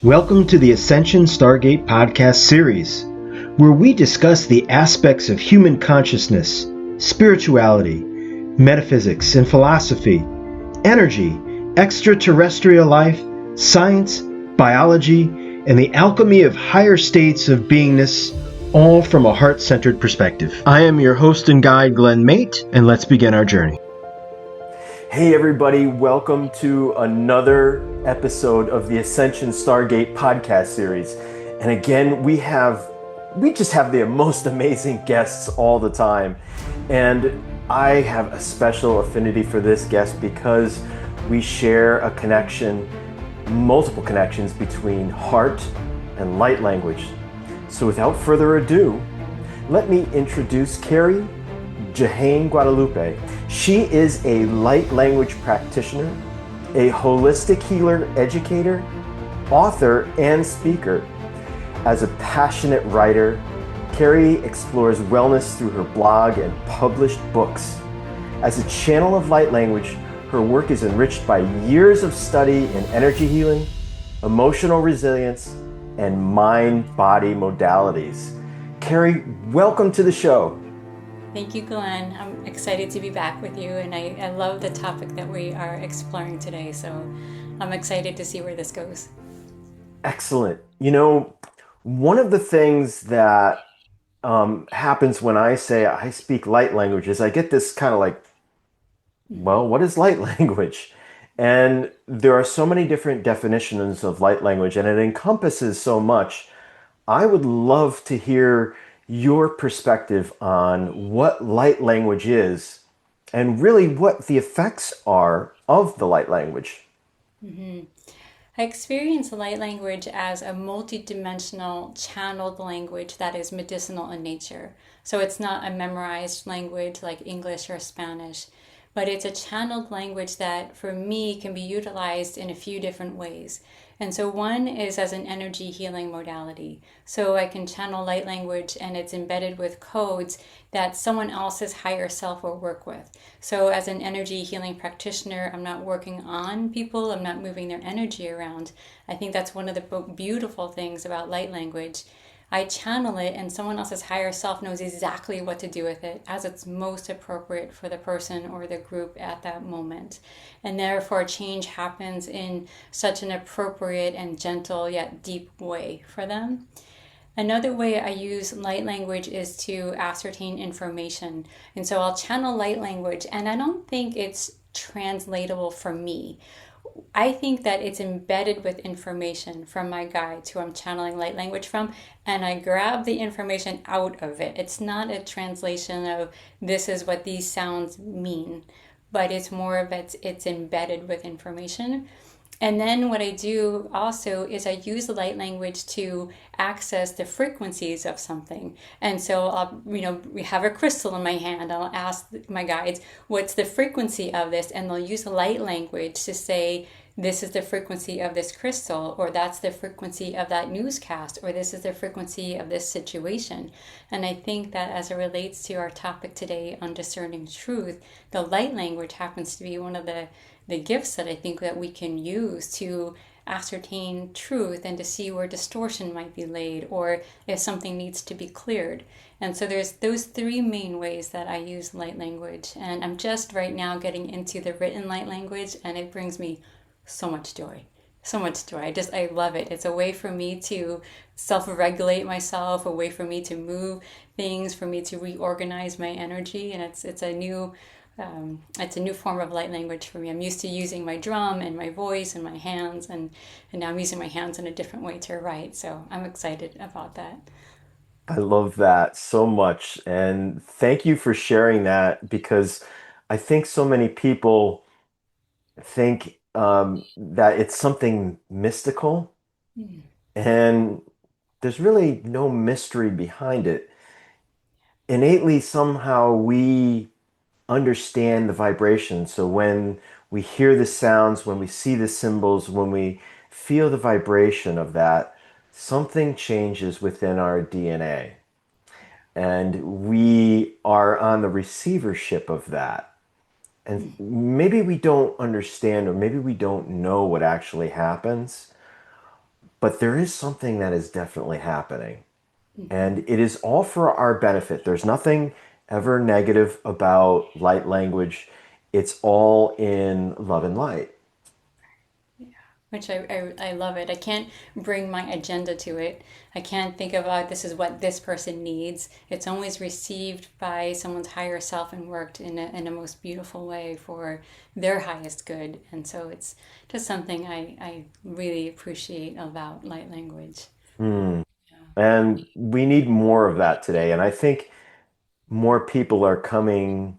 Welcome to the Ascension Stargate podcast series, where we discuss the aspects of human consciousness, spirituality, metaphysics and philosophy, energy, extraterrestrial life, science, biology, and the alchemy of higher states of beingness, all from a heart-centered perspective. I am your host and guide, Glenn Mate, and let's begin our journey. Hey everybody, welcome to another episode of the Ascension Stargate podcast series. And again, we just have the most amazing guests all the time. And I have a special affinity for this guest because we share a connection, multiple connections between heart and light language. So without further ado, let me introduce Kerry Jehanne-Guadalupe. She is a light language practitioner, a holistic healer educator, author, and speaker. As a passionate writer, Kerry explores wellness through her blog and published books. As a channel of light language, her work is enriched by years of study in energy healing, emotional resilience, and mind-body modalities. Kerry, welcome to the show. Thank you, Glenn. I'm excited to be back with you, and I love the topic that we are exploring today, so I'm excited to see where this goes. Excellent. You know, one of the things that happens when I say I speak light languages, I get this kind of like, well, what is light language? And there are so many different definitions of light language, and it encompasses so much. I would love to hear your perspective on what light language is and really what the effects are of the light language. Mm-hmm. I experience light language as a multidimensional channeled language that is medicinal in nature. So it's not a memorized language like English or Spanish, but it's a channeled language that for me can be utilized in a few different ways. And so one is as an energy healing modality. So I can channel light language and it's embedded with codes that someone else's higher self will work with. So as an energy healing practitioner, I'm not working on people, I'm not moving their energy around. I think that's one of the beautiful things about light language. I channel it and someone else's higher self knows exactly what to do with it as it's most appropriate for the person or the group at that moment. And therefore change happens in such an appropriate and gentle yet deep way for them. Another way I use light language is to ascertain information. And so I'll channel light language and I don't think it's translatable for me. I think that it's embedded with information from my guides who I'm channeling light language from, and I grab the information out of it. It's not a translation of this is what these sounds mean, but it's more of it's embedded with information. And then what I do also is I use the light language to access the frequencies of something. And so I'll, we have a crystal in my hand. I'll ask my guides, what's the frequency of this? And they'll use the light language to say, this is the frequency of this crystal, or that's the frequency of that newscast, or this is the frequency of this situation. And I think that as it relates to our topic today on discerning truth, the light language happens to be one of the gifts that I think that we can use to ascertain truth and to see where distortion might be laid or if something needs to be cleared. And so there's those three main ways that I use light language. And I'm just right now getting into the written light language, and it brings me so much joy. So much joy. I love it. It's a way for me to self-regulate myself, a way for me to move things, for me to reorganize my energy. And it's a new form of light language for me. I'm used to using my drum and my voice and my hands, and now I'm using my hands in a different way to write. So I'm excited about that. I love that so much. And thank you for sharing that because I think so many people think that it's something mystical, Mm. and there's really no mystery behind it. Innately, somehow we understand the vibration. So when we hear the sounds, when we see the symbols, when we feel the vibration of that, something changes within our DNA. And we are on the receivership of that. And maybe we don't understand, or maybe we don't know what actually happens, but there is something that is definitely happening. And it is all for our benefit. There's nothing ever negative about light language. It's all in love and light. Which I love it. I can't bring my agenda to it. I can't think of, this is what this person needs. It's always received by someone's higher self and worked in a most beautiful way for their highest good. And so it's just something I really appreciate about light language. Mm. And we need more of that today. And I think more people are coming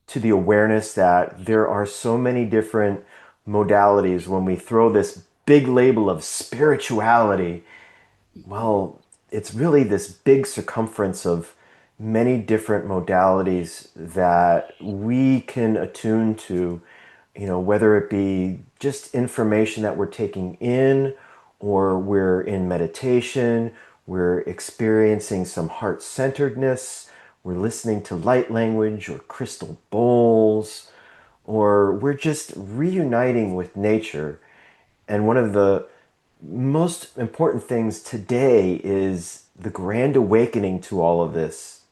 to the awareness that there are so many different modalities. When we throw this big label of spirituality, well, it's really this big circumference of many different modalities that we can attune to, whether it be just information that we're taking in, or we're in meditation, we're experiencing some heart centeredness, we're listening to light language or crystal bowls, or we're just reuniting with nature. And one of the most important things today is the grand awakening to all of this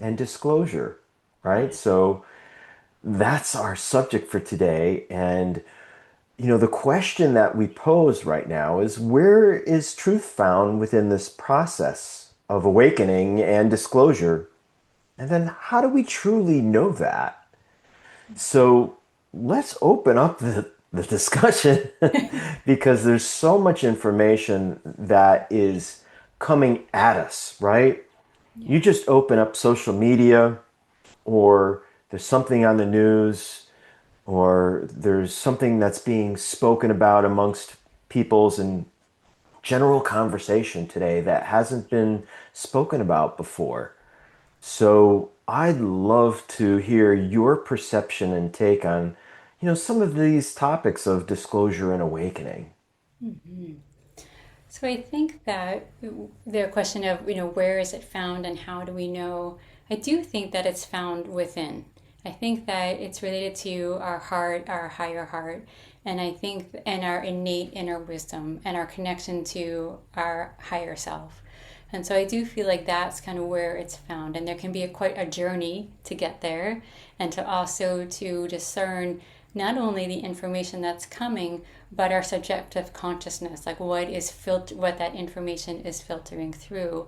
and disclosure, right? So that's our subject for today. And, the question that we pose right now is, where is truth found within this process of awakening and disclosure? And then how do we truly know that? So let's open up the discussion because there's so much information that is coming at us, right? You just open up social media, or there's something on the news, or there's something that's being spoken about amongst people's in general conversation today that hasn't been spoken about before. So I'd love to hear your perception and take on, some of these topics of disclosure and awakening. So I think that the question of, where is it found and how do we know? I do think that it's found within. I think that it's related to our heart, our higher heart, and I think, and our innate inner wisdom and our connection to our higher self. And so I do feel like that's kind of where it's found. And there can be quite a journey to get there, and to also to discern not only the information that's coming, but our subjective consciousness, like what that information is filtering through.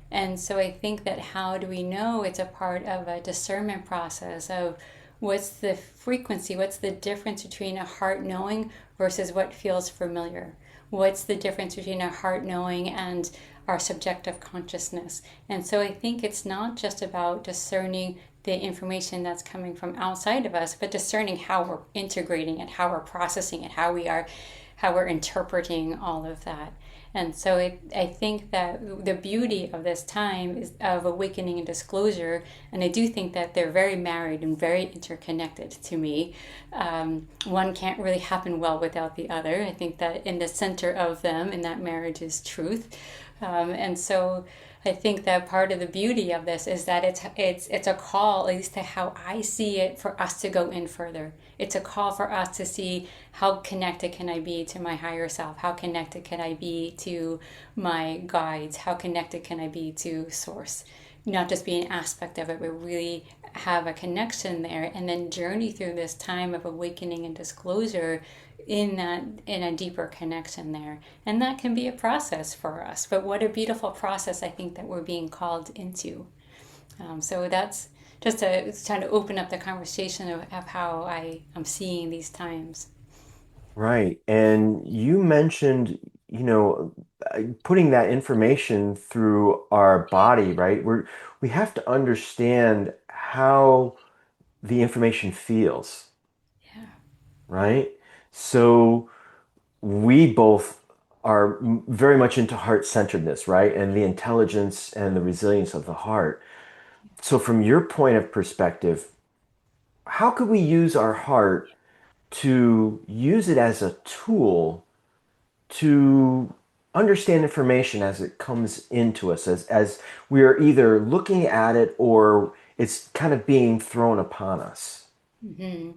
And so I think that how do we know? It's a part of a discernment process of what's the frequency, what's the difference between a heart knowing versus what feels familiar? What's the difference between a heart knowing and our subjective consciousness? And so I think it's not just about discerning the information that's coming from outside of us, but discerning how we're integrating it, how we're processing it, how we're interpreting all of that. And so I think that the beauty of this time is of awakening and disclosure, and I do think that they're very married and very interconnected to me. One can't really happen well without the other. I think that in the center of them, in that marriage, is truth. And so I think that part of the beauty of this is that it's a call, at least to how I see it, for us to go in further. It's a call for us to see how connected can I be to my higher self? How connected can I be to my guides? How connected can I be to source? Not just be an aspect of it, but really have a connection there, and then journey through this time of awakening and disclosure in a deeper connection there. And that can be a process for us, but what a beautiful process I think that we're being called into. So that's just to try to open up the conversation of how I'm seeing these times. Right. And you mentioned, putting that information through our body, right? We have to understand how the information feels, Yeah. right? So we both are very much into heart centeredness, right? And the intelligence and the resilience of the heart. So, from your point of perspective, how could we use our heart to use it as a tool to understand information as it comes into us, as we are either looking at it or it's kind of being thrown upon us? Mm-hmm.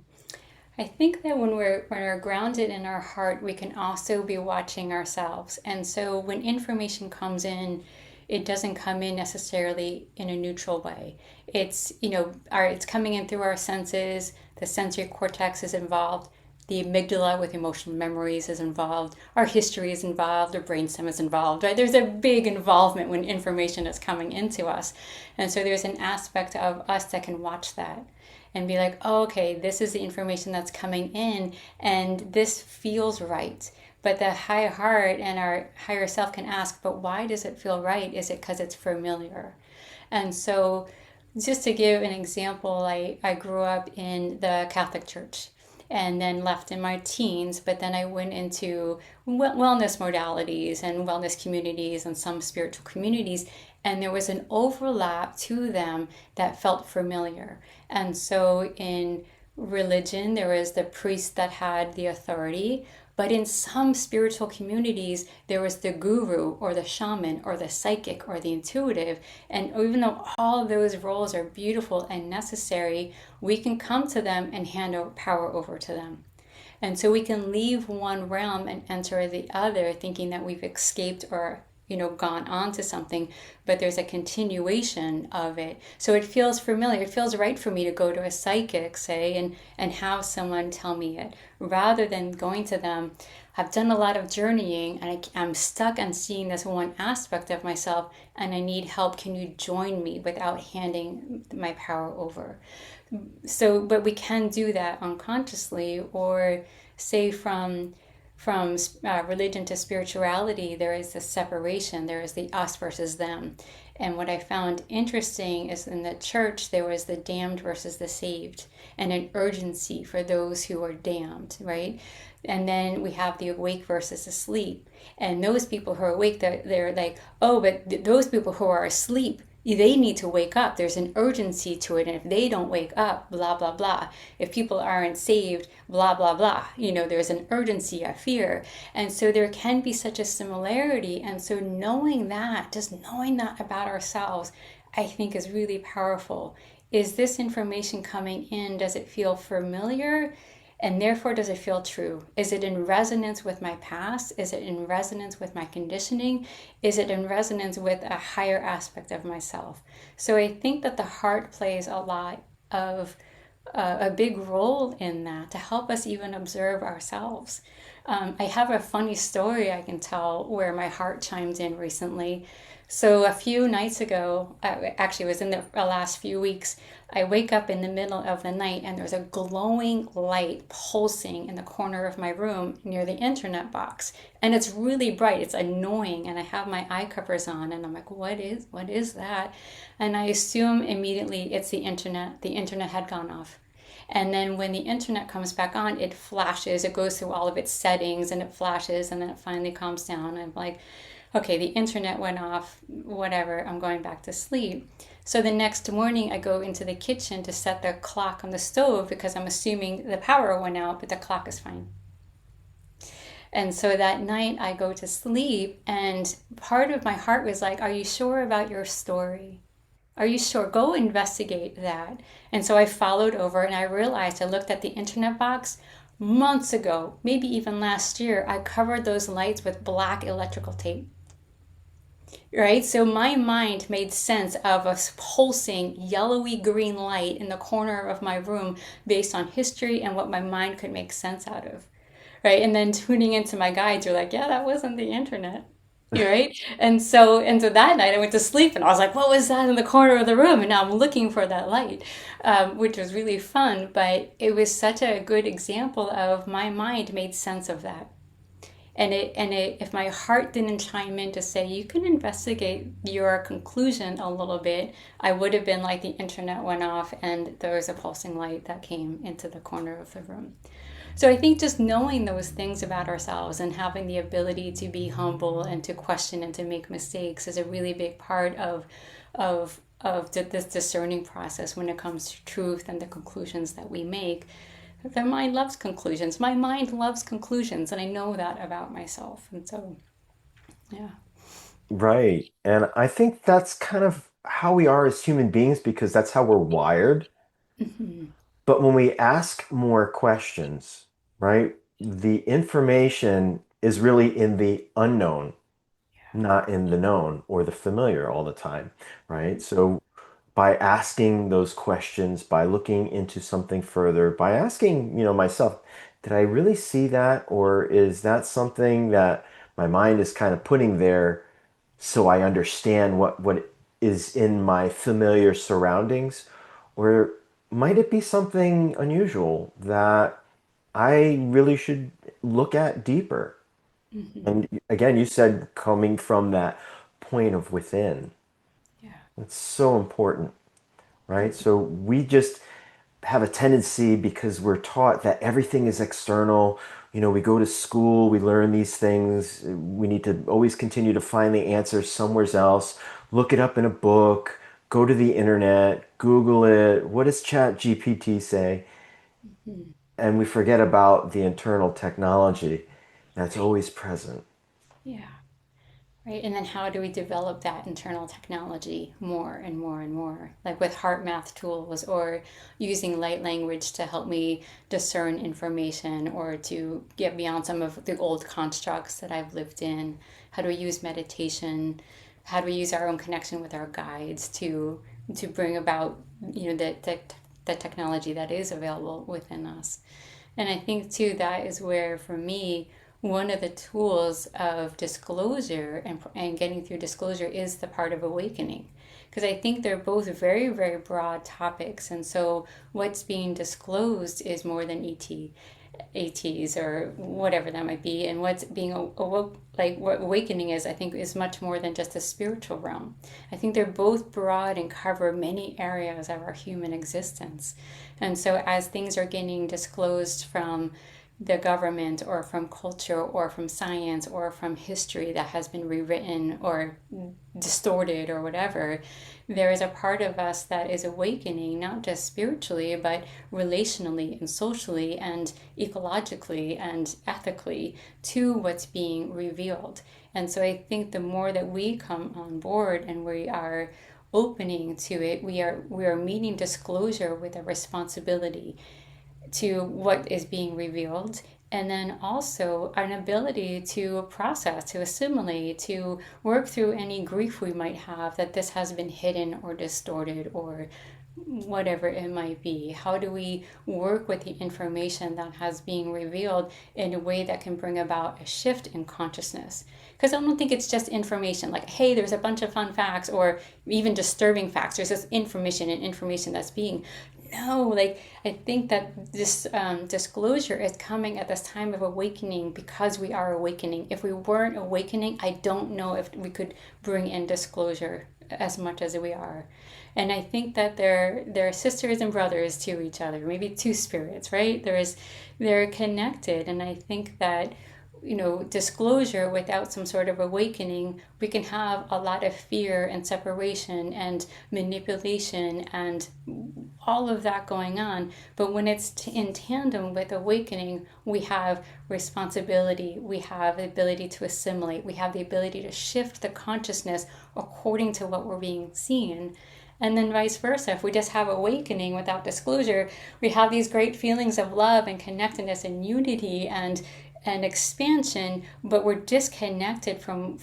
I think that when we're grounded in our heart, we can also be watching ourselves. And so when information comes in, it doesn't come in necessarily in a neutral way. It's, it's coming in through our senses. The sensory cortex is involved. The amygdala with emotional memories is involved. Our history is involved. Our brainstem is involved. Right? There's a big involvement when information is coming into us, and so there's an aspect of us that can watch that and be like, oh, okay, this is the information that's coming in, and this feels right. But the high heart and our higher self can ask, but why does it feel right? Is it because it's familiar? And so, just to give an example, I grew up in the Catholic Church and then left in my teens, but then I went into wellness modalities and wellness communities and some spiritual communities, and there was an overlap to them that felt familiar. And so in religion, there was the priest that had the authority, but in some spiritual communities, there was the guru or the shaman or the psychic or the intuitive. And even though all of those roles are beautiful and necessary, we can come to them and hand over power over to them. And so we can leave one realm and enter the other thinking that we've escaped or gone on to something, but there's a continuation of it. So it feels familiar. It feels right for me to go to a psychic, say, and have someone tell me it, rather than going to them. I've done a lot of journeying and I'm stuck on seeing this one aspect of myself and I need help. Can you join me without handing my power over? So, but we can do that unconsciously, or say from religion to spirituality, there is this separation. There is the us versus them. And what I found interesting is in the church, there was the damned versus the saved, and an urgency for those who are damned, right? And then we have the awake versus asleep. And those people who are awake, they're like, oh, but those people who are asleep, they need to wake up. There's an urgency to it. And if they don't wake up, blah, blah, blah. If people aren't saved, blah, blah, blah. There's an urgency, a fear. And so there can be such a similarity. And so just knowing that about ourselves, I think is really powerful. Is this information coming in? Does it feel familiar? And therefore, does it feel true? Is it in resonance with my past? Is it in resonance with my conditioning? Is it in resonance with a higher aspect of myself? So I think that the heart plays a lot of a big role in that to help us even observe ourselves. I have a funny story I can tell where my heart chimed in recently. So a few nights ago, actually it was in the last few weeks, I wake up in the middle of the night and there's a glowing light pulsing in the corner of my room near the internet box. And it's really bright, it's annoying, and I have my eye covers on and I'm like, what is that? And I assume immediately it's the internet. The internet had gone off. And then when the internet comes back on, it flashes, it goes through all of its settings and it flashes and then it finally calms down. I'm like, okay, the internet went off, whatever, I'm going back to sleep. So the next morning I go into the kitchen to set the clock on the stove because I'm assuming the power went out, but the clock is fine. And so that night I go to sleep and part of my heart was like, are you sure about your story? Are you sure? Go investigate that. And so I followed over and I realized, I looked at the internet box months ago, maybe even last year, I covered those lights with black electrical tape. Right? So my mind made sense of a pulsing yellowy green light in the corner of my room based on history and what my mind could make sense out of. Right? And then tuning into my guides, you're like, yeah, that wasn't the internet. Right? And so that night I went to sleep and I was like, what was that in the corner of the room? And now I'm looking for that light, which was really fun. But it was such a good example of my mind made sense of that. If my heart didn't chime in to say, you can investigate your conclusion a little bit, I would have been like the internet went off and there was a pulsing light that came into the corner of the room. So I think just knowing those things about ourselves and having the ability to be humble and to question and to make mistakes is a really big part of this discerning process when it comes to truth and the conclusions that we make. The mind loves conclusions. My mind loves conclusions, and I know that about myself. And so, yeah. Right. And I think that's kind of how we are as human beings because that's how we're wired. Mm-hmm. But when we ask more questions, right, the information is really in the unknown, not in the known or the familiar all the time, right? So by asking those questions, by looking into something further, by asking, myself, did I really see that? Or is that something that my mind is kind of putting there so I understand what is in my familiar surroundings? Or might it be something unusual that I really should look at deeper? Mm-hmm. And again, you said coming from that point of within. Yeah. It's so important, right? So we just have a tendency because we're taught that everything is external. We go to school, we learn these things. We need to always continue to find the answers somewhere else, look it up in a book, go to the internet, Google it. What does Chat GPT say? Mm-hmm. And we forget about the internal technology that's Right. always present. Yeah. Right. And then how do we develop that internal technology more and more and more? Like with heart math tools or using light language to help me discern information or to get beyond some of the old constructs that I've lived in. How do we use meditation? How do we use our own connection with our guides to bring about, the technology that is available within us? And I think too that is where for me one of the tools of disclosure and getting through disclosure is the part of awakening. Because I think they're both very, very broad topics. And so what's being disclosed is more than ATs or whatever that might be. And what's being awoke, like what awakening is, I think, is much more than just a spiritual realm. I think they're both broad and cover many areas of our human existence. And so as things are getting disclosed from the government or from culture or from science or from history that has been rewritten or distorted or whatever, there is a part of us that is awakening, not just spiritually, but relationally and socially and ecologically and ethically to what's being revealed. And so I think the more that we come on board and we are opening to it, we are meeting disclosure with a responsibility to what is being revealed, and then also an ability to process, to assimilate, to work through any grief we might have that this has been hidden or distorted or whatever it might be. How do we work with the information that has being revealed in a way that can bring about a shift in consciousness? Because I don't think it's just information like, hey, there's a bunch of fun facts or even disturbing facts. There's this information that's being. No, like I think that this disclosure is coming at this time of awakening because we are awakening. If we weren't awakening, I don't know if we could bring in disclosure as much as we are. And I think that they're sisters and brothers to each other, maybe two spirits, right? They're connected, and I think that disclosure without some sort of awakening, we can have a lot of fear and separation and manipulation and all of that going on. But when it's in tandem with awakening, we have responsibility, we have the ability to assimilate, we have the ability to shift the consciousness according to what we're being seen. And then vice versa, if we just have awakening without disclosure, we have these great feelings of love and connectedness and unity and expansion, but we're disconnected from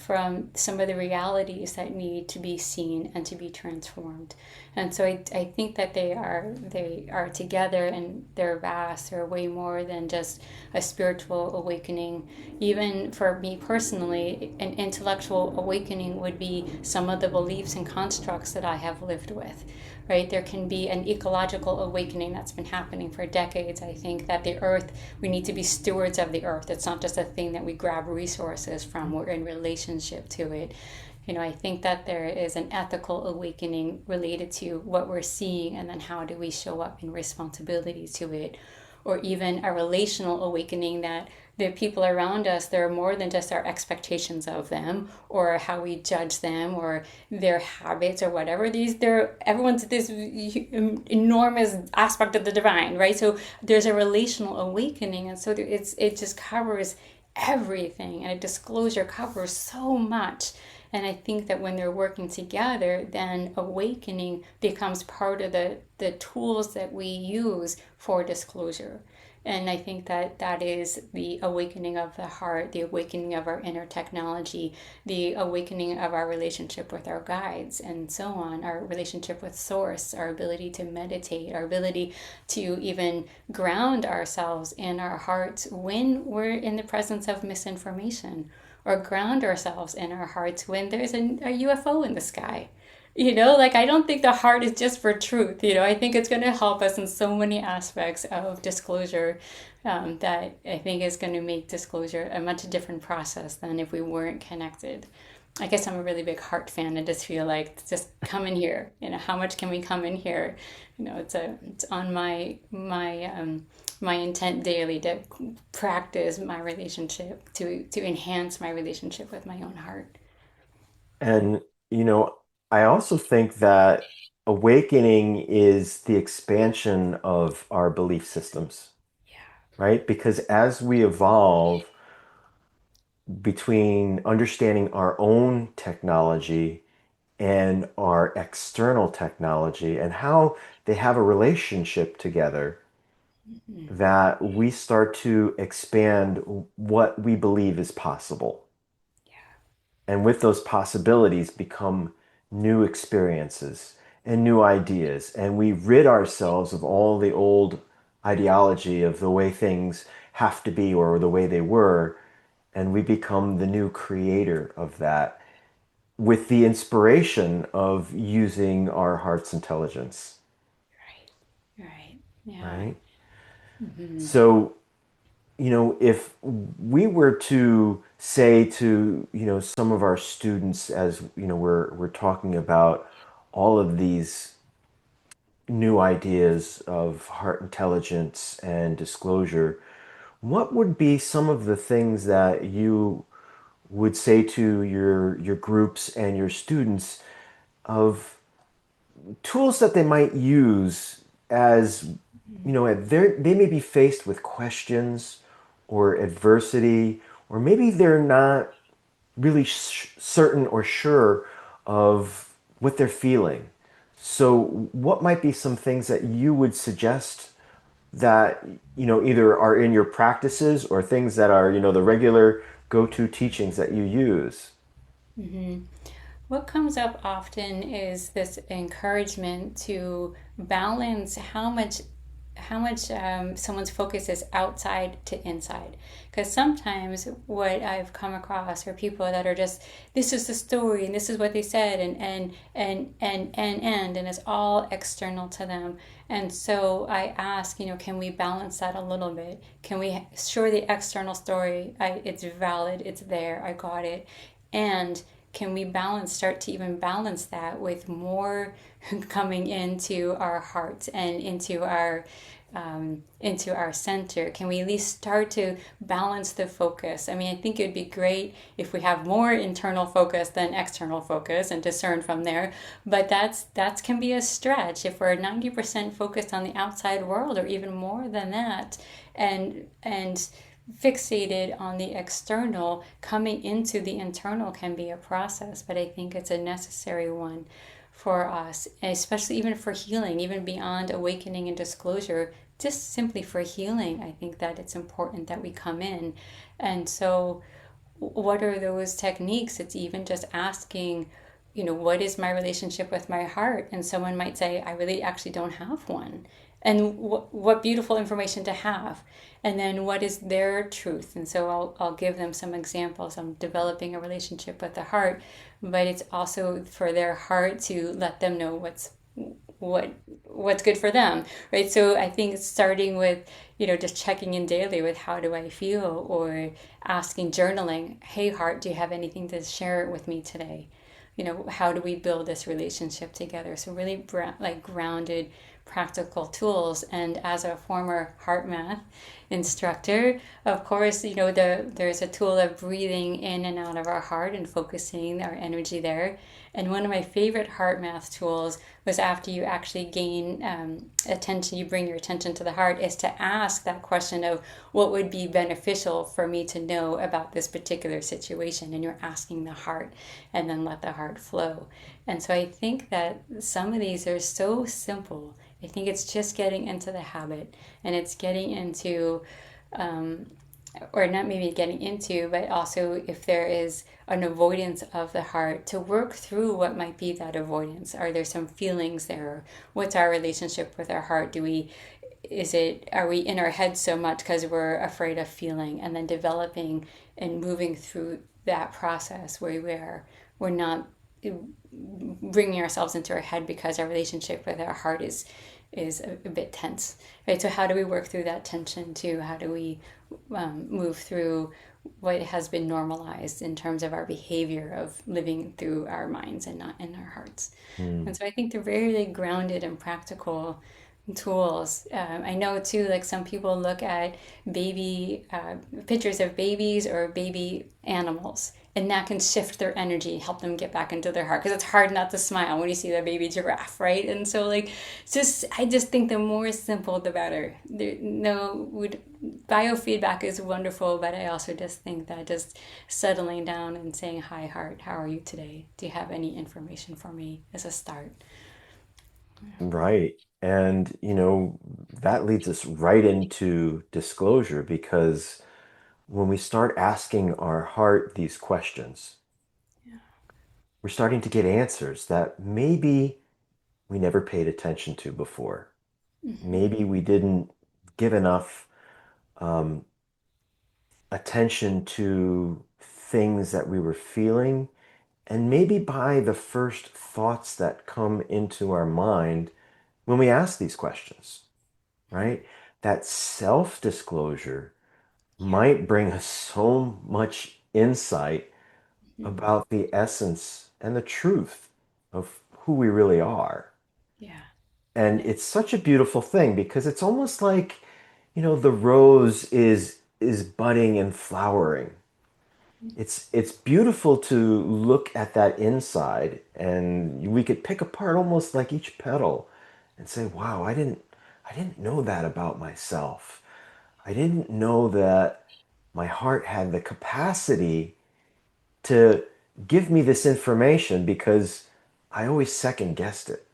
some of the realities that need to be seen and to be transformed. And so I think that they are together, and they're vast. They're way more than just a spiritual awakening. Even for me personally, an intellectual awakening would be some of the beliefs and constructs that I have lived with. Right? There can be an ecological awakening that's been happening for decades. I think that the earth, we need to be stewards of the earth. It's not just a thing that we grab resources from. We're in relationship to it. I think that there is an ethical awakening related to what we're seeing, and then how do we show up in responsibility to it. Or even a relational awakening that the people around us, they're more than just our expectations of them or how we judge them or their habits or whatever. Everyone's this enormous aspect of the divine, right? So there's a relational awakening, and so it just covers everything, and a disclosure covers so much. And I think that when they're working together, then awakening becomes part of the tools that we use for disclosure. And I think that that is the awakening of the heart, the awakening of our inner technology, the awakening of our relationship with our guides, and so on, our relationship with source, our ability to meditate, our ability to even ground ourselves in our hearts when we're in the presence of misinformation, or ground ourselves in our hearts when there's a UFO in the sky. Like I don't think the heart is just for truth. I think it's going to help us in so many aspects of disclosure, that I think is going to make disclosure a much different process than if we weren't connected. I guess I'm a really big heart fan. I just feel like just come in here. How much can we come in here? It's on my intent daily to practice my relationship, to enhance my relationship with my own heart. And, you know, I also think that awakening is the expansion of our belief systems, right? Because as we evolve between understanding our own technology and our external technology and how they have a relationship together, that we start to expand what we believe is possible. And with those possibilities become new experiences and new ideas. And we rid ourselves of all the old ideology of the way things have to be or the way they were. And we become the new creator of that with the inspiration of using our heart's intelligence, Right. Yeah. right? So, if we were to say to, some of our students as, we're talking about all of these new ideas of heart intelligence and disclosure, what would be some of the things that you would say to your groups and your students of tools that they might use as they may be faced with questions or adversity, or maybe they're not really certain or sure of what they're feeling. So what might be some things that you would suggest that either are in your practices or things that are the regular go-to teachings that you use? What comes up often is this encouragement to balance how much someone's focus is outside to inside. Because sometimes what I've come across are people that are just, this is the story and this is what they said, and it's all external to them. And so I ask, can we balance that a little bit? Can we, sure, the external story, it's valid, it's there, I got it. And can we start to even balance that with more coming into our hearts and into our center? Can we at least start to balance the focus? I mean, I think it would be great if we have more internal focus than external focus and discern from there. But that can be a stretch if we're 90% focused on the outside world, or even more than that, and fixated on the external. Coming into the internal can be a process, but I think it's a necessary one for us, especially even for healing, even beyond awakening and disclosure, just simply for healing. I think that it's important that we come in. And so what are those techniques? It's even just asking, what is my relationship with my heart? And someone might say, I really actually don't have one. And what beautiful information to have. And then what is their truth? And so I'll give them some examples. I'm developing a relationship with the heart, but it's also for their heart to let them know what's good for them, right? So I think starting with, just checking in daily with how do I feel, or asking, journaling, hey heart, do you have anything to share with me today? How do we build this relationship together? So really grounded practical tools. And as a former heart math instructor, of course, there's a tool of breathing in and out of our heart and focusing our energy there. And one of my favorite heart math tools was, after you actually gain attention, you bring your attention to the heart, is to ask that question of what would be beneficial for me to know about this particular situation. And you're asking the heart, and then let the heart flow. And so I think that some of these are so simple. I think it's just getting into the habit, and it's getting into, or not maybe getting into, but also if there is an avoidance of the heart, to work through what might be that avoidance. Are there some feelings there? What's our relationship with our heart? Are we in our head so much because we're afraid of feeling? And then developing and moving through that process where we're not bringing ourselves into our head because our relationship with our heart is a bit tense, right? So how do we work through that tension too? How do we move through what has been normalized in terms of our behavior of living through our minds and not in our hearts? And so I think they're very, really grounded and practical tools. I know too, like some people look at baby pictures of babies or baby animals, and that can shift their energy, help them get back into their heart, because it's hard not to smile when you see the baby giraffe, right? And so I just think the more simple the better. Biofeedback is wonderful, but I also just think that just settling down and saying, "Hi heart, how are you today? Do you have any information for me?" is a start. Right. And, that leads us right into disclosure, because when we start asking our heart these questions, we're starting to get answers that maybe we never paid attention to before. Maybe we didn't give enough attention to things that we were feeling. And maybe by the first thoughts that come into our mind when we ask these questions, right? That self-disclosure might bring us so much insight about the essence and the truth of who we really are. Yeah. And it's such a beautiful thing, because it's almost like, the rose is budding and flowering. It's beautiful to look at that inside, and we could pick apart almost like each petal and say, wow, I didn't know that about myself. I didn't know that my heart had the capacity to give me this information, because I always second guessed it.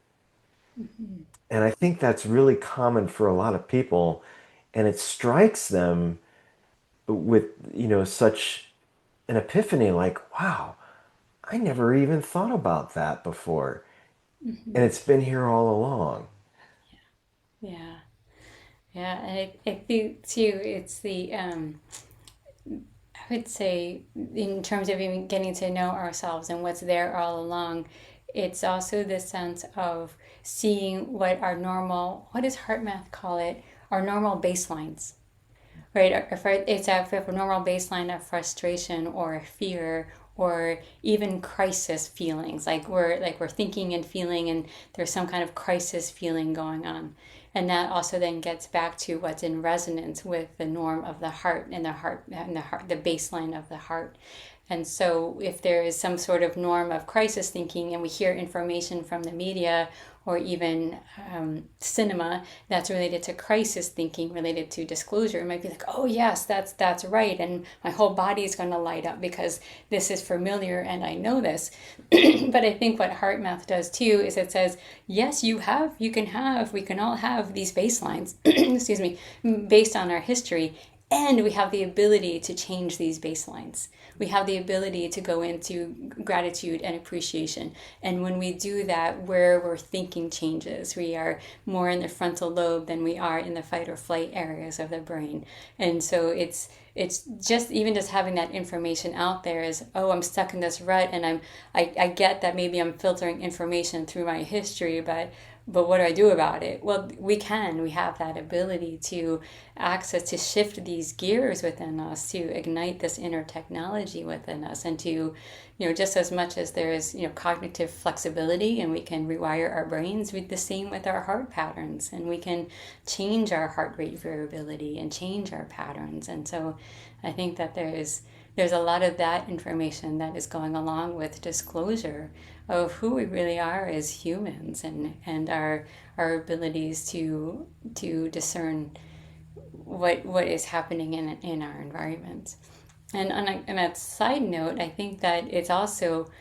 And I think that's really common for a lot of people, and it strikes them with, such an epiphany, like, wow, I never even thought about that before. And it's been here all along. Yeah. Yeah. And I think too, it's I would say, in terms of even getting to know ourselves and what's there all along, it's also the sense of seeing what does heart math call it? Our normal baselines, right? If it's a normal baseline of frustration or fear or even crisis feelings, like we're thinking and feeling, and there's some kind of crisis feeling going on. And that also then gets back to what's in resonance with the norm of the heart and the baseline of the heart. And so if there is some sort of norm of crisis thinking, and we hear information from the media or even cinema that's related to crisis thinking, related to disclosure, it might be like, oh yes, that's right, and my whole body is going to light up because this is familiar and I know this. But I think what heart math does too is it says, yes, we can all have these baselines, excuse me, based on our history. And we have the ability to change these baselines. We have the ability to go into gratitude and appreciation. And when we do that, where we're thinking changes. We are more in the frontal lobe than we are in the fight or flight areas of the brain. And so it's just having that information out there is, oh, I'm stuck in this rut, and I get that maybe I'm filtering information through my history, but But what do I do about it? Well, we have that ability to access, to shift these gears within us, to ignite this inner technology within us, and to, just as much as there is, cognitive flexibility and we can rewire our brains, we the same with our heart patterns, and we can change our heart rate variability and change our patterns. And so I think that there's a lot of that information that is going along with disclosure of who we really are as humans, and our abilities to discern what is happening in our environment. And on a side note, I think that it's also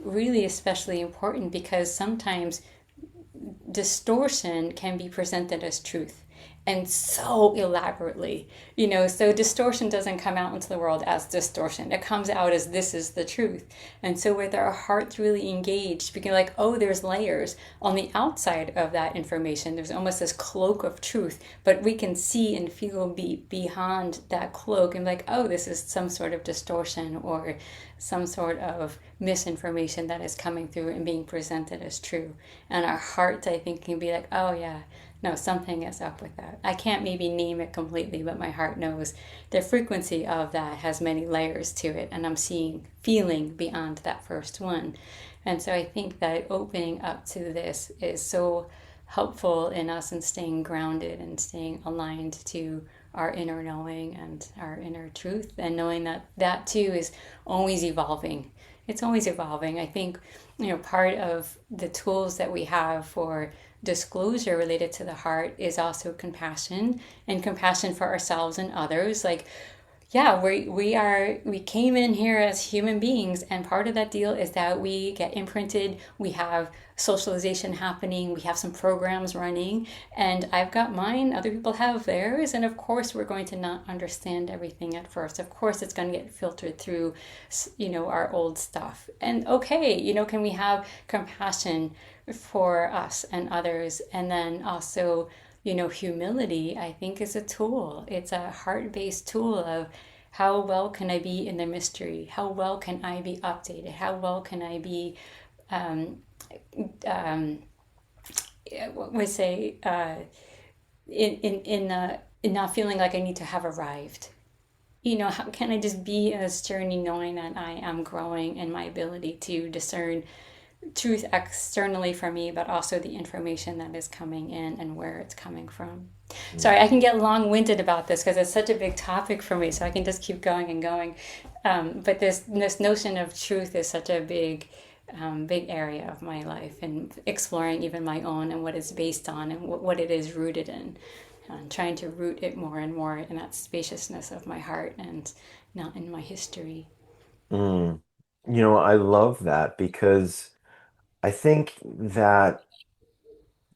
really especially important because sometimes distortion can be presented as truth, and so elaborately, so distortion doesn't come out into the world as distortion. It comes out as this is the truth. And so with our hearts really engaged, we can like, oh, there's layers on the outside of that information. There's almost this cloak of truth, but we can see and feel beyond that cloak and like, oh, this is some sort of distortion or some sort of misinformation that is coming through and being presented as true. And our heart, I think, can be like, oh yeah, no, something is up with that. I can't maybe name it completely, but my heart knows the frequency of that has many layers to it, and I'm feeling beyond that first one. And so I think that opening up to this is so helpful in us in staying grounded and staying aligned to our inner knowing and our inner truth, and knowing that that too is always evolving. It's always evolving. I think, part of the tools that we have for disclosure related to the heart is also compassion, and compassion for ourselves and others. Like, yeah, we came in here as human beings, and part of that deal is that we get imprinted, we have socialization happening, we have some programs running, and I've got mine, other people have theirs, and of course we're going to not understand everything at first. Of course it's going to get filtered through, our old stuff. And okay, can we have compassion for us and others? And then also, humility, I think, is a tool. It's a heart-based tool of how well can I be in the mystery? How well can I be updated? How well can I be, um, what would say, in not feeling like I need to have arrived? How can I just be in this journey knowing that I am growing in my ability to discern truth externally from me, but also the information that is coming in and where it's coming from. Sorry, I can get long-winded about this because it's such a big topic for me, so I can just keep going and going. But this notion of truth is such a big area of my life, and exploring even my own and what it's based on and what it is rooted in. And trying to root it more and more in that spaciousness of my heart and not in my history. Mm. I love that because I think that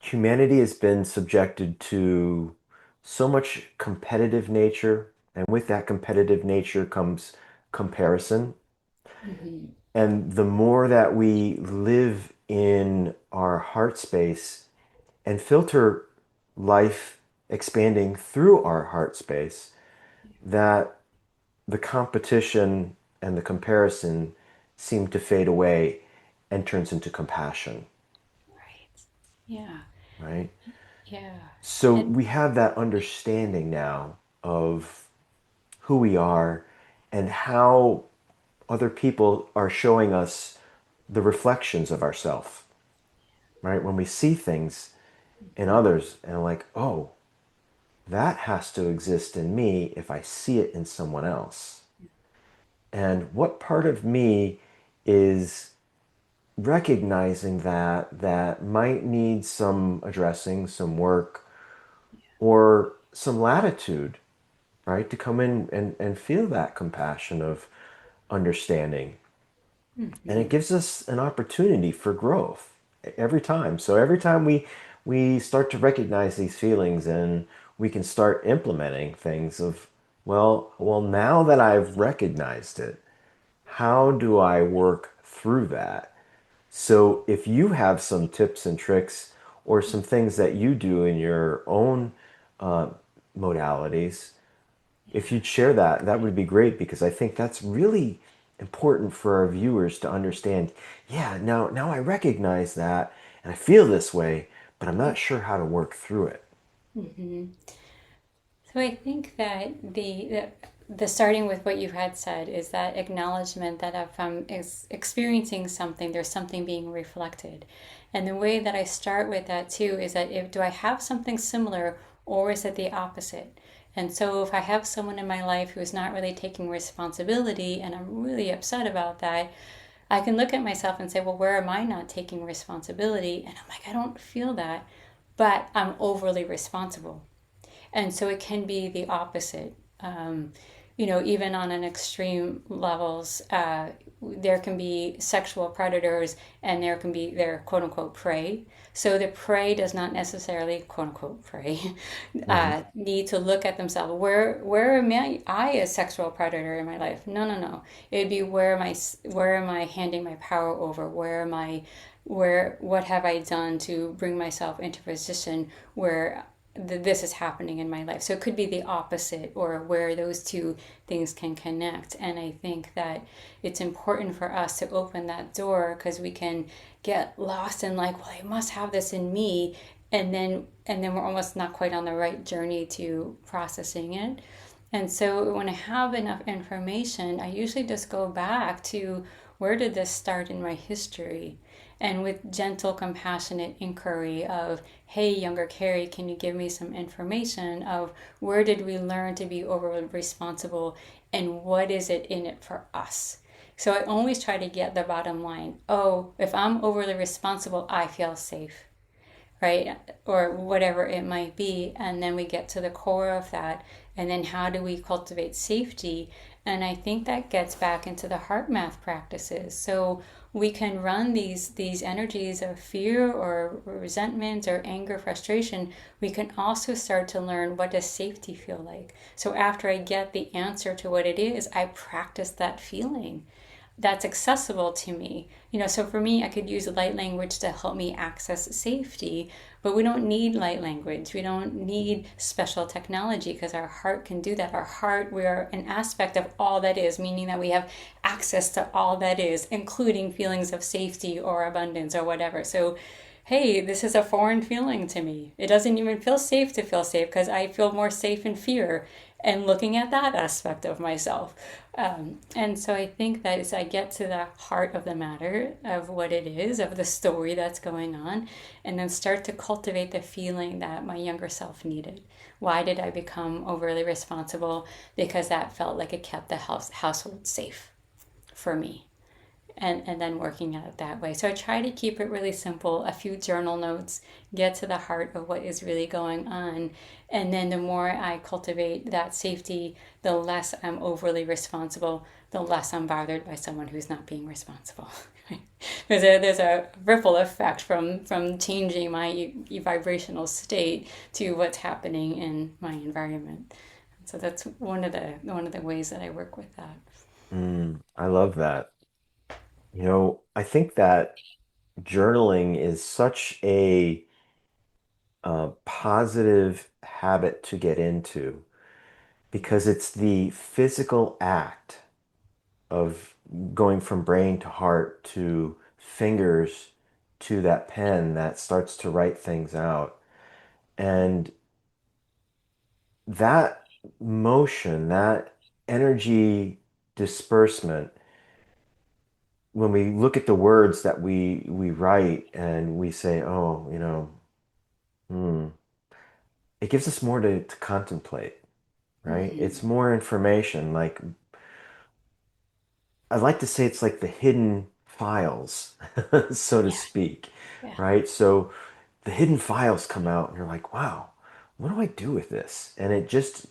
humanity has been subjected to so much competitive nature, and with that competitive nature comes comparison. Mm-hmm. And the more that we live in our heart space and filter life expanding through our heart space, that the competition and the comparison seem to fade away and turns into compassion, Right. Yeah. right? Yeah. So And we have that understanding now of who we are and how other people are showing us the reflections of ourselves, right? When we see things in others and like, oh, that has to exist in me if I see it in someone else. And what part of me is recognizing that might need some addressing, some work, or some latitude, right? To come in and feel that compassion of understanding. And it mhm. gives us an opportunity for growth every time. So every time we start to recognize these feelings, and we can start implementing things of, well, now that I've recognized it, how do I work through that? So if you have some tips and tricks or some things that you do in your own uh, modalities, if you'd share that, that would be great, because I think that's really important for our viewers to understand. Yeah, now I recognize that and I feel this way, but I'm not sure how to work through it. Mm-hmm. So I think that the starting with what you had said is that acknowledgement that if I'm experiencing something, there's something being reflected. And the way that I start with that too is that if do I have something similar or is it the opposite? And so if I have someone in my life who is not really taking responsibility and I'm really upset about that, I can look at myself and say, well, where am I not taking responsibility? And I'm like, I don't feel that, but I'm overly responsible. And so it can be the opposite. Even on an extreme levels, there can be sexual predators and there can be their quote unquote prey. So the prey does not necessarily quote unquote prey Mm-hmm. need to look at themselves. Where am I a sexual predator in my life? No, no, no. It'd be where am I handing my power over? What have I done to bring myself into a position where this is happening in my life? So it could be the opposite, or where those two things can connect. And I think that it's important for us to open that door, because we can get lost in like, well, I must have this in me, and then we're almost not quite on the right journey to processing it. And so when I have enough information, I usually just go back to, where did this start in my history? And with gentle, compassionate inquiry of, hey, younger Kerry, can you give me some information of where did we learn to be overly responsible and what is it in it for us? So I always try to get the bottom line. Oh, if I'm overly responsible, I feel safe, right? Or whatever it might be. And then we get to the core of that. And then how do we cultivate safety? And I think that gets back into the heart math practices. So we can run these energies of fear or resentment or anger, frustration. We can also start to learn, what does safety feel like? So after I get the answer to what it is, I practice that feeling that's accessible to me. So for me, I could use light language to help me access safety, but we don't need light language. We don't need special technology, because our heart can do that. Our heart, we are an aspect of all that is, meaning that we have access to all that is, including feelings of safety or abundance or whatever. So hey, this is a foreign feeling to me. It doesn't even feel safe to feel safe, because I feel more safe in fear and looking at that aspect of myself. And so I think that as I get to the heart of the matter of what it is, of the story that's going on, and then start to cultivate the feeling that my younger self needed. Why did I become overly responsible? Because that felt like it kept the household safe for me, and then working at it that way. So I try to keep it really simple, a few journal notes, get to the heart of what is really going on. And then the more I cultivate that safety, the less I'm overly responsible, the less I'm bothered by someone who's not being responsible. There's a ripple effect from changing my vibrational state to what's happening in my environment. So that's one of the ways that I work with that. I love that. I think that journaling is such a positive habit to get into, because it's the physical act of going from brain to heart to fingers to that pen that starts to write things out. And that motion, that energy disbursement, when we look at the words that we write and we say, oh, hmm, it gives us more to contemplate, right? Mm-hmm. It's more information. Like, I like to say it's like the hidden files, so to Yeah, speak, yeah. right? So the hidden files come out and you're like, wow, what do I do with this? And it just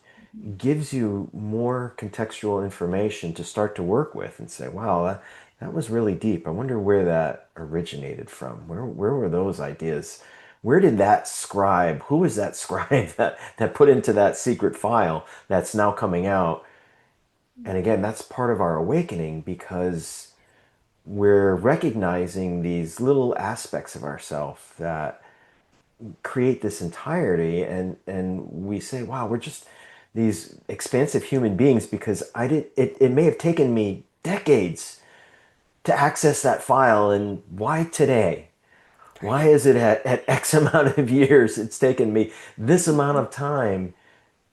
gives you more contextual information to start to work with and say, wow, that was really deep. I wonder where that originated from. Where were those ideas? Where did that scribe, who was that scribe that put into that secret file that's now coming out? And again, that's part of our awakening, because we're recognizing these little aspects of ourselves that create this entirety, and we say, wow, we're just these expansive human beings, because it may have taken me decades to access that file, and why today? Why is it at X amount of years it's taken me this amount of time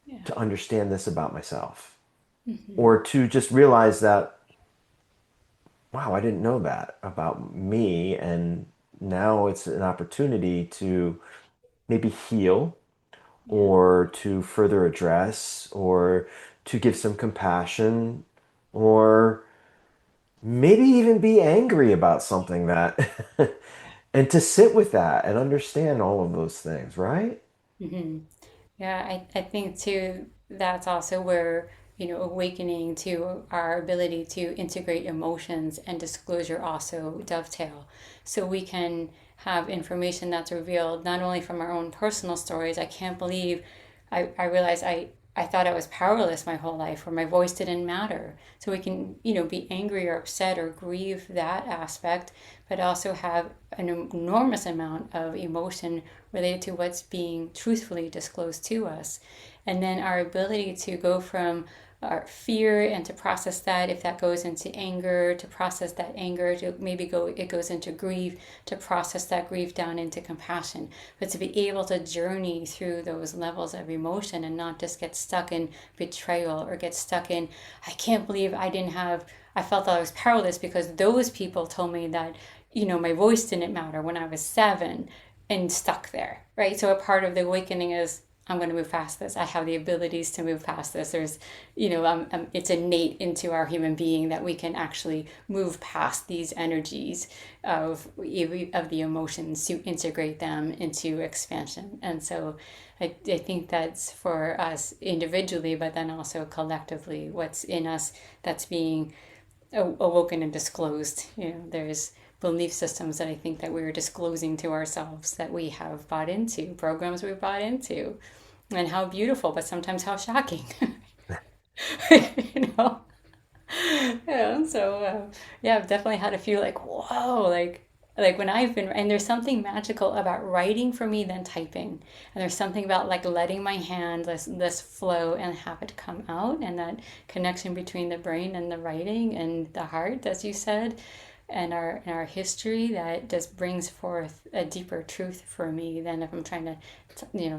Yeah. to understand this about myself? Mm-hmm. Or to just realize that, wow, I didn't know that about me. And now it's an opportunity to maybe heal Yeah. or to further address or to give some compassion or maybe even be angry about something that and to sit with that and understand all of those things, right? Mm-hmm. Yeah, I think too, that's also where, awakening to our ability to integrate emotions and disclosure also dovetail. So we can have information that's revealed not only from our own personal stories. I can't believe I realized I thought I was powerless my whole life, or my voice didn't matter. So we can, be angry or upset or grieve that aspect, but also have an enormous amount of emotion related to what's being truthfully disclosed to us. And then our ability to go from our fear and to process that, if that goes into anger, to process that anger, to maybe it goes into grief, to process that grief down into compassion. But to be able to journey through those levels of emotion and not just get stuck in betrayal or get stuck in, I can't believe I felt that I was powerless because those people told me that, my voice didn't matter when I was 7, and stuck there, right? So a part of the awakening is, I'm going to move past this. I have the abilities to move past this. There's, it's innate into our human being that we can actually move past these energies of the emotions to integrate them into expansion. And so I think that's for us individually, but then also collectively, what's in us that's being awoken and disclosed. There's belief systems that I think that we're disclosing to ourselves that we have bought into, programs we've bought into, and how beautiful, but sometimes how shocking. you know? Yeah, so yeah, I've definitely had a few like, whoa, like when I've been, and there's something magical about writing for me than typing, and there's something about like letting my hand this flow and have it come out, and that connection between the brain and the writing and the heart, as you said, and our history that just brings forth a deeper truth for me than if I'm trying to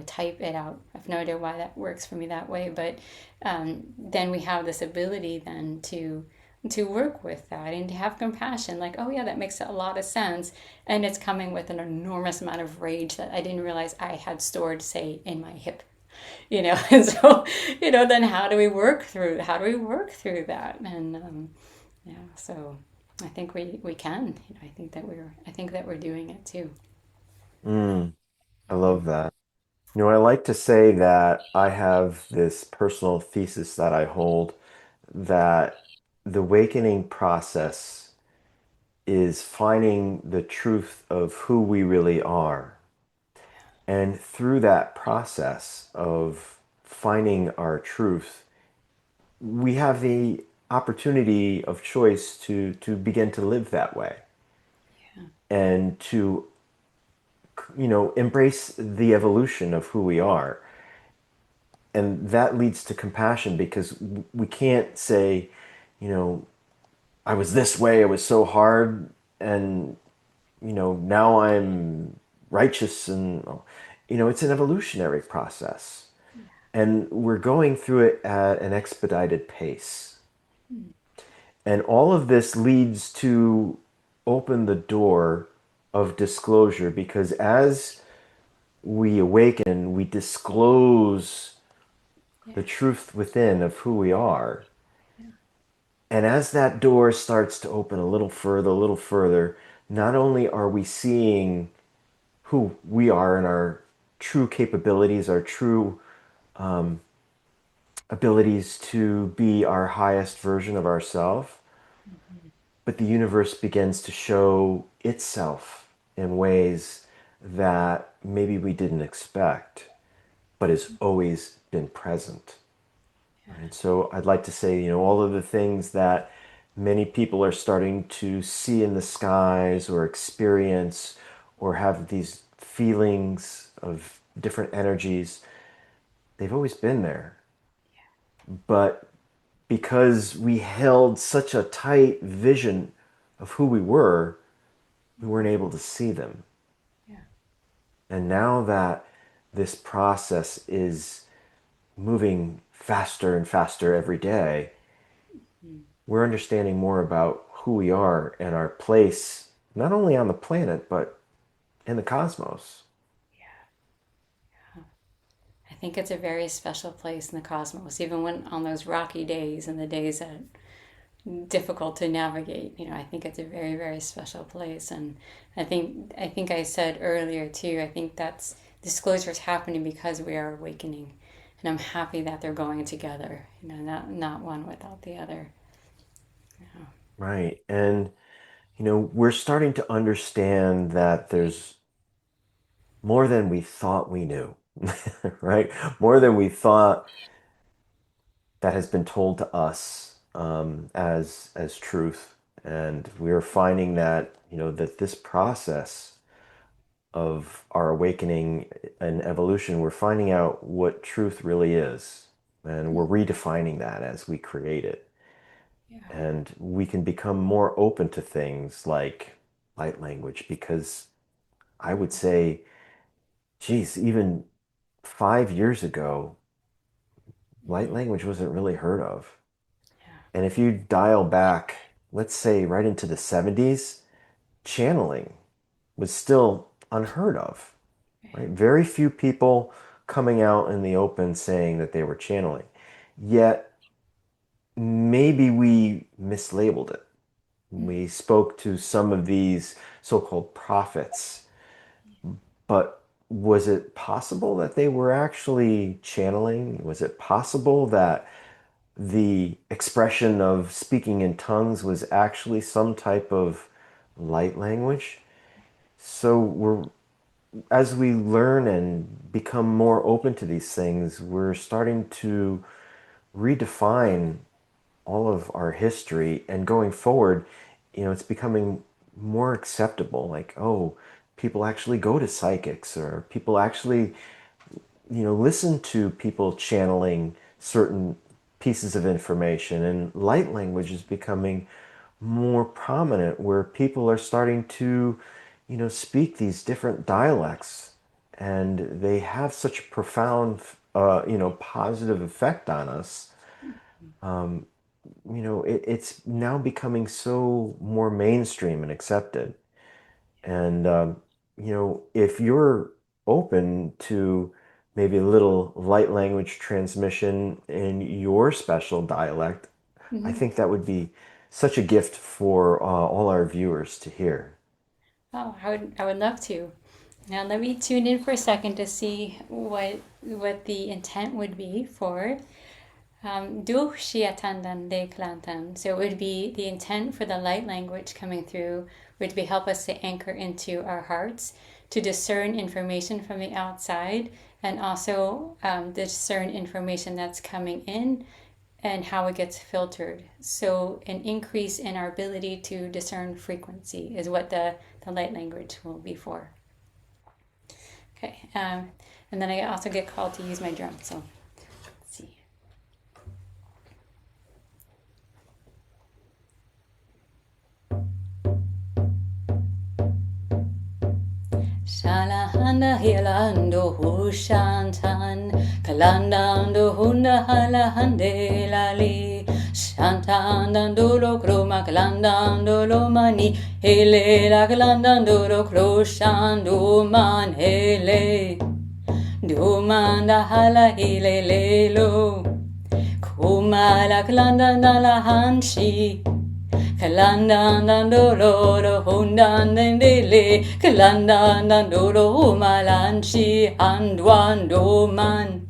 type it out. I have no idea why that works for me that way, but then we have this ability then to work with that and to have compassion, like, oh yeah, that makes a lot of sense, and it's coming with an enormous amount of rage that I didn't realize I had stored, say, in my hip. And so then how do we work through that? And yeah, so I think we can. I think that we're doing it too. Mm, I love that. I like to say that I have this personal thesis that I hold that the awakening process is finding the truth of who we really are. And through that process of finding our truth, we have the opportunity of choice to begin to live that way Yeah. and to embrace the evolution of who we are. And that leads to compassion because we can't say, you know, I was this way, I was so hard, and now I'm righteous. And it's an evolutionary process, and we're going through it at an expedited pace. And all of this leads to open the door of disclosure because as we awaken, we disclose Yeah. the truth within of who we are. Yeah. And as that door starts to open a little further, not only are we seeing who we are and our true capabilities, our true abilities to be our highest version of ourselves, Mhm. but the universe begins to show itself in ways that maybe we didn't expect, but has always been present. Yeah. And so I'd like to say, all of the things that many people are starting to see in the skies or experience or have these feelings of different energies, they've always been there. But because we held such a tight vision of who we weren't able to see them. And now that this process is moving faster and faster every day, we're understanding more about who we are and our place, not only on the planet, but in the cosmos. I think it's a very special place in the cosmos, even when on those rocky days and the days that are difficult to navigate. I think it's a very, very special place. And I think I said earlier too, I think that's disclosure is happening because we are awakening. And I'm happy that they're going together, not one without the other. Right. And, we're starting to understand that there's more than we thought we knew, right? More than we thought that has been told to us as truth. And we're finding that, that this process of our awakening and evolution, we're finding out what truth really is. And we're redefining that as we create it. Yeah. And we can become more open to things like light language, because I would say, geez, even 5 years ago, light language wasn't really heard of. And if you dial back, let's say right into the 70s, channeling was still unheard of, right? Very few people coming out in the open saying that they were channeling. Yet maybe we mislabeled it. We spoke to some of these so-called prophets, but was it possible that they were actually channeling? Was it possible that the expression of speaking in tongues was actually some type of light language? So as we learn and become more open to these things, we're starting to redefine all of our history, and going forward, it's becoming more acceptable. Like, oh, people actually go to psychics, or people actually, listen to people channeling certain pieces of information, and light language is becoming more prominent, where people are starting to, speak these different dialects, and they have such a profound, positive effect on us. It's now becoming so more mainstream and accepted. And, if you're open to maybe a little light language transmission in your special dialect, I Mm-hmm. think that would be such a gift for all our viewers to hear. Oh, I would love to. Now let me tune in for a second to see what the intent would be for Du Shiatandan De Klantan. So it would be the intent for the light language coming through would be help us to anchor into our hearts, to discern information from the outside, and also discern information that's coming in and how it gets filtered. So an increase in our ability to discern frequency is what the light language will be for. Okay, and then I also get called to use my drum. So let's see. Shalahanda hilando hushantan, kalandando hunda halahande lali, shantandando kroma kalandando lo mani, hele la kalandando lo kroshando man hele, dumanda hala hele lelo, kumala kalandanda la hanshi. Kalandandandoro hundandendele Kalandandandoro malanchi andwando man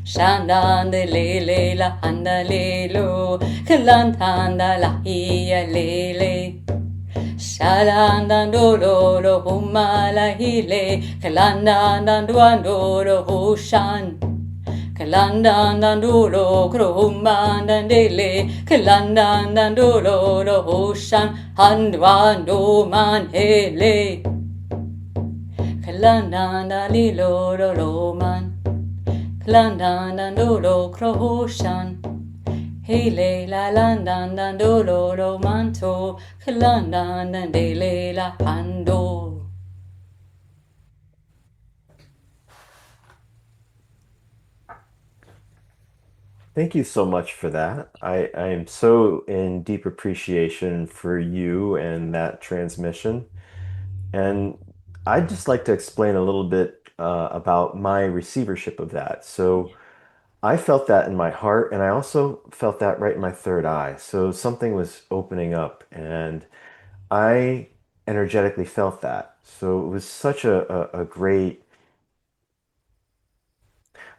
Shandandelele la handalelo Kalandanda la hiya lele Shalandandoro humala hile Kalandandandwandoro hushan Kalandandanduro kromandandele Kalandandanduro hoshan handwando manhele Kalandandalilo roman Kalandandanduro krohoshan hele la landandanduro romanto Kalandandandele la hando. Thank you so much for that. I am so in deep appreciation for you and that transmission. And I'd just like to explain a little bit about my receivership of that. So I felt that in my heart, and I also felt that right in my third eye. So something was opening up, and I energetically felt that. So it was such a great,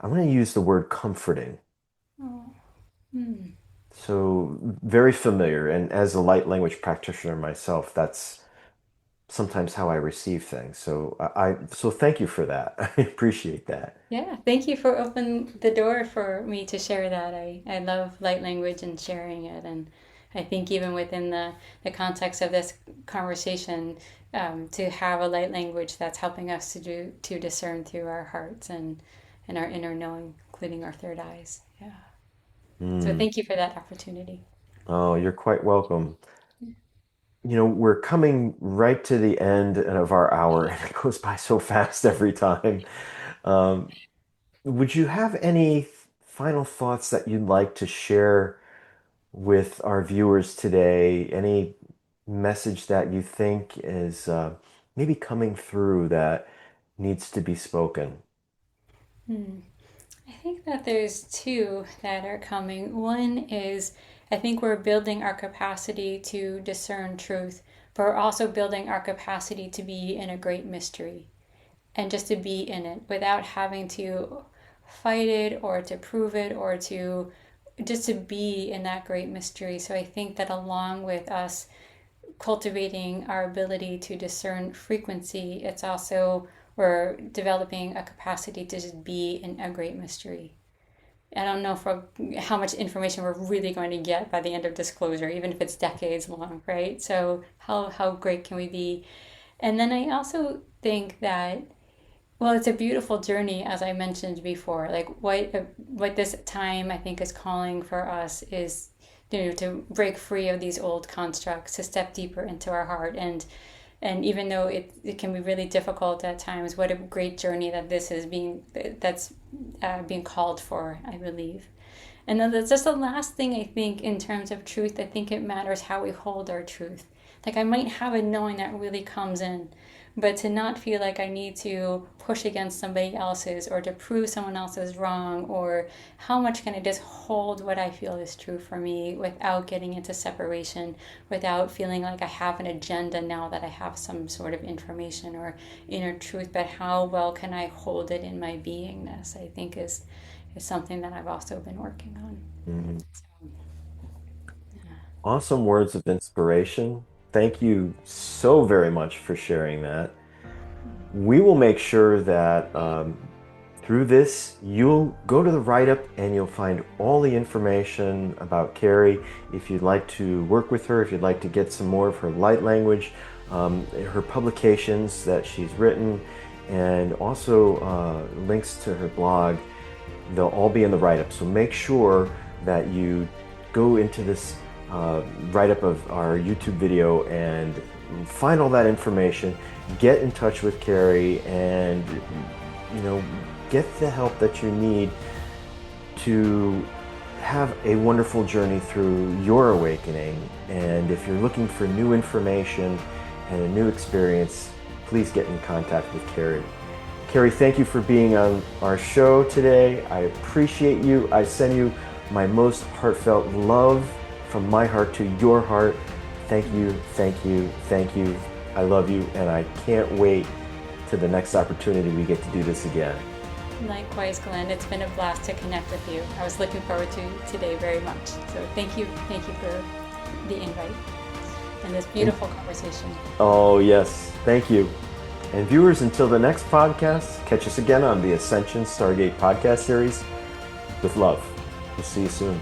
I'm going to use the word comforting. Oh. Hmm. So very familiar. And as a light language practitioner myself, that's sometimes how I receive things. So so thank you for that. I appreciate that. Yeah, thank you for opening the door for me to share that. I love light language and sharing it. And I think even within the context of this conversation, to have a light language that's helping us to discern through our hearts and our inner knowing, including our third eyes. Yeah. So Mm. thank you for that opportunity. Oh, you're quite welcome. We're coming right to the end of our hour, and it goes by so fast every time. Um, would you have any final thoughts that you'd like to share with our viewers today? Any message that you think is maybe coming through that needs to be spoken? Hmm. I think that there's two that are coming. One is I think we're building our capacity to discern truth, but we're also building our capacity to be in a great mystery and just to be in it without having to fight it or to prove it or to just to be in that great mystery. So I think that along with us cultivating our ability to discern frequency, it's also we're developing a capacity to just be in a great mystery. I don't know for how much information we're really going to get by the end of disclosure, even if it's decades long, right? So how great can we be? And then I also think that well, it's a beautiful journey, as I mentioned before. Like what this time I think is calling for us is to break free of these old constructs, to step deeper into our heart, and even though it can be really difficult at times, what a great journey that this is being called for, I believe. And then that's just the last thing I think in terms of truth. I think it matters how we hold our truth. Like I might have a knowing that really comes in, but to not feel like I need to push against somebody else's or to prove someone else's wrong, or how much can I just hold what I feel is true for me without getting into separation, without feeling like I have an agenda now that I have some sort of information or inner truth, but how well can I hold it in my beingness, I think is something that I've also been working on. Mhm. So, Awesome words of inspiration. Thank you so very much for sharing that. We will make sure that through this, you'll go to the write-up and you'll find all the information about Kerry. If you'd like to work with her, if you'd like to get some more of her light language, her publications that she's written, and also links to her blog, they'll all be in the write-up. So make sure that you go into this write-up of our YouTube video and find all that information. Get in touch with Kerry and get the help that you need to have a wonderful journey through your awakening. And if you're looking for new information and a new experience, please get in contact with Kerry. Kerry, thank you for being on our show today. I appreciate you. I send you my most heartfelt love from my heart to your heart. Thank you, thank you, thank you. I love you, and I can't wait to the next opportunity we get to do this again. likewise, Glenn, it's been a blast to connect with you. I was looking forward to today very much. So thank you for the invite and this beautiful conversation. Oh, yes. Thank you. And viewers, until the next podcast, catch us again on the Ascension Stargate podcast series with love. We'll see you soon.